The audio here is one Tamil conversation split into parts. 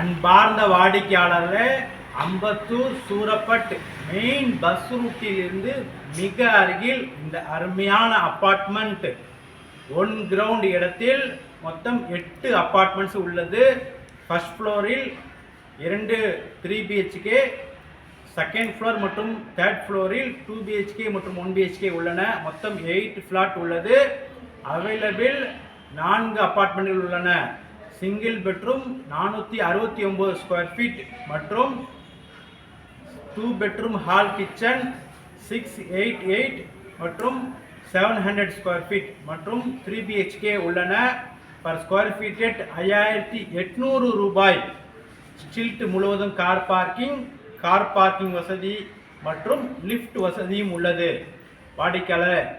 அன்பார்ந்த வாடிக்கையாளர்களே, அம்பத்தூர் சூரப்பட் மெயின் பஸ் ரூட்டிலிருந்து மிக அருகில் இந்த அருமையான அப்பார்ட்மெண்ட் 1 கிரவுண்ட் இடத்தில் மொத்தம் 8 அப்பார்ட்மெண்ட்ஸ் உள்ளது. ஃபர்ஸ்ட் ஃப்ளோரில் 2 3 BHK, செகண்ட் ஃப்ளோர் மற்றும் தேர்ட் ஃப்ளோரில் 2 BHK மற்றும் 1 BHK உள்ளன. மொத்தம் 8 ஃப்ளாட் உள்ளது. அவைலபிள் 4 அப்பார்ட்மெண்ட்கள் உள்ளன. சிங்கிள் பெட்ரூம் 469 ஸ்கொயர் ஃபீட் மற்றும் 2 பெட்ரூம் ஹால் கிச்சன் 688 மற்றும் 700 ஸ்கொயர் ஃபீட் மற்றும் 3 BHK உள்ளன. பர் ஸ்கொயர் ஃபீட் 5800 ரூபாய். ஸ்ட்ரீட் முழுவதும் கார் பார்க்கிங் வசதி மற்றும் லிஃப்ட் வசதியும் உள்ளது. வாடிக்கையாளர்,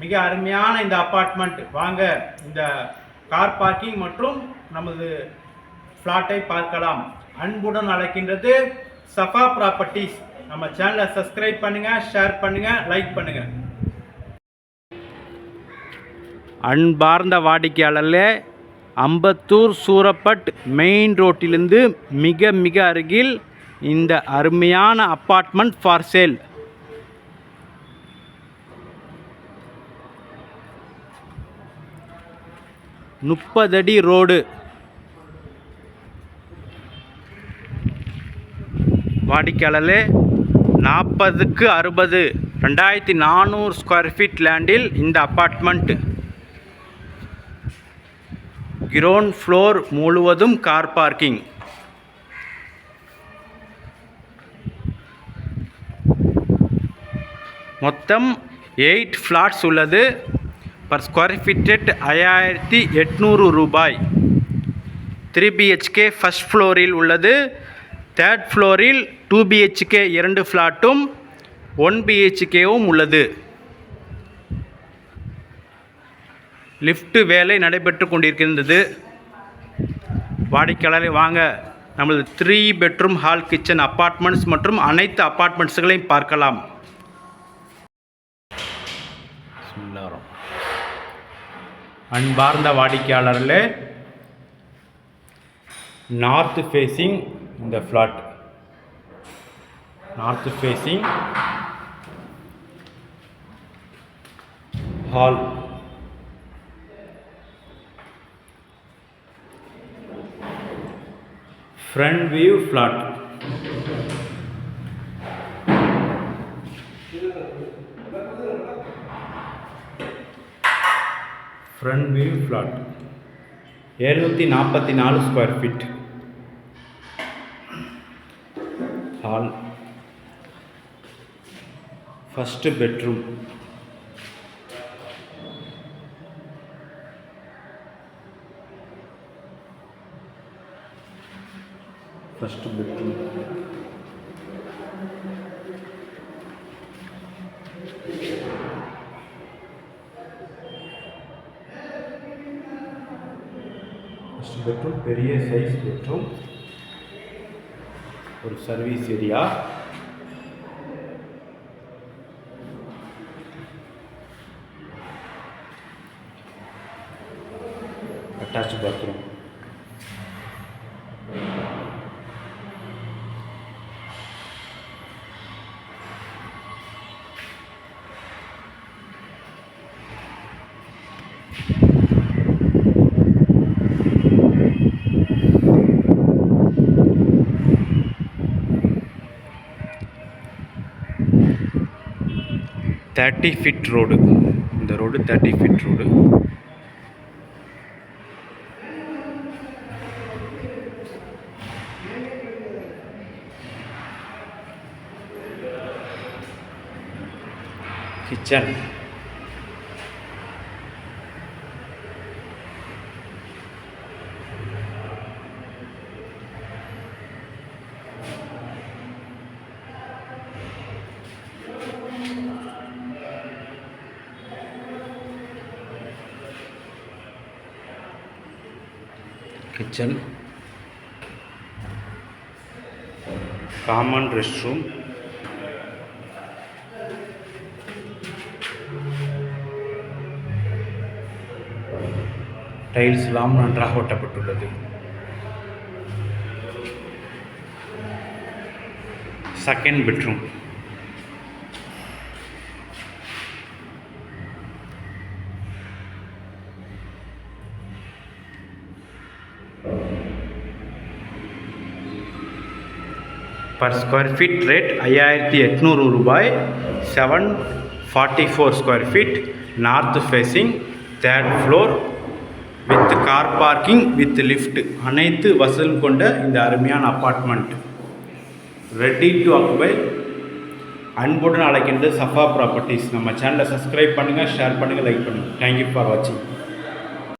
மிக அருமையான இந்த அப்பார்ட்மெண்ட், வாங்க இந்த கார் பார்க்கிங் மற்றும் நமது ஃப்ளாட்டை பார்க்கலாம். அன்புடன் அழைக்கின்றது சஃபா ப்ராப்பர்ட்டிஸ். நம்ம சேனலை சப்ஸ்கிரைப் பண்ணுங்க, ஷேர் பண்ணுங்க, லைக் பண்ணுங்க. அன்பார்ந்த வாடிக்கையாளர்களே, அம்பத்தூர் சூரப்பட் மெயின் ரோட்டிலிருந்து மிக மிக அருகில் இந்த அருமையான அப்பார்ட்மெண்ட் ஃபார் சேல். முப்பது ரோடு. வாடிக்கையாளர்களே, 40க்கு 60 2400 ஸ்கொயர் ஃபீட் லேண்டில் இந்த அப்பார்ட்மெண்ட். கிரவுண்ட் ஃப்ளோர் முழுவதும் கார் பார்க்கிங். மொத்தம் 8 ஃப்ளாட்ஸ் உள்ளது. பர் ஸ்கொயர் ஃபீட் 5800 ரூபாய். 3 BHK ஃபர்ஸ்ட் ஃப்ளோரில் உள்ளது. தேர்ட் ஃப்ளோரில் 2 BHK 2 ஃப்ளாட்டும் 1 BHKவும் உள்ளது. லிஃப்ட் வேலை நடைபெற்று கொண்டிருக்கின்றது. வாடிக்கையாளரை வாங்க நமது 3 பெட்ரூம் ஹால் கிச்சன் அப்பார்ட்மெண்ட்ஸ் மற்றும் அனைத்து அப்பார்ட்மெண்ட்ஸ்களையும் பார்க்கலாம். அன்பார்ந்த வாடிக்கையாளர்களே, நார்த் ஃபேஸிங் இந்த flat. North facing hall. Front view flat. Front view flat 744 square feet. Hall. First bedroom. First bedroom. First bedroom பெரிய சைஸ் பெட்ரூம். ஒரு service area. Attach bathroom. Thirty feet road. இந்த road 30 feet road. Kitchen. Kitchen. Common rest room. Tiles எல்லாம் நன்றாக ஒட்டப்பட்டுள்ளது. Second bedroom. Per square feet rate 5800 ரூபாய். 744 square feet. North facing, 3rd floor, with car parking, with lift, அனைத்து வசதியும் கொண்ட இந்த அருமையான அப்பார்ட்மெண்ட் ரெடி டு ஆக்குபை. அன்புடன் அழைக்கின்ற சஃபா ப்ராப்பர்ட்டிஸ். நம்ம சேனலை சப்ஸ்கிரைப் பண்ணுங்கள், ஷேர் பண்ணுங்கள், லைக் பண்ணுங்கள். தேங்க்யூ ஃபார் வாட்சிங்.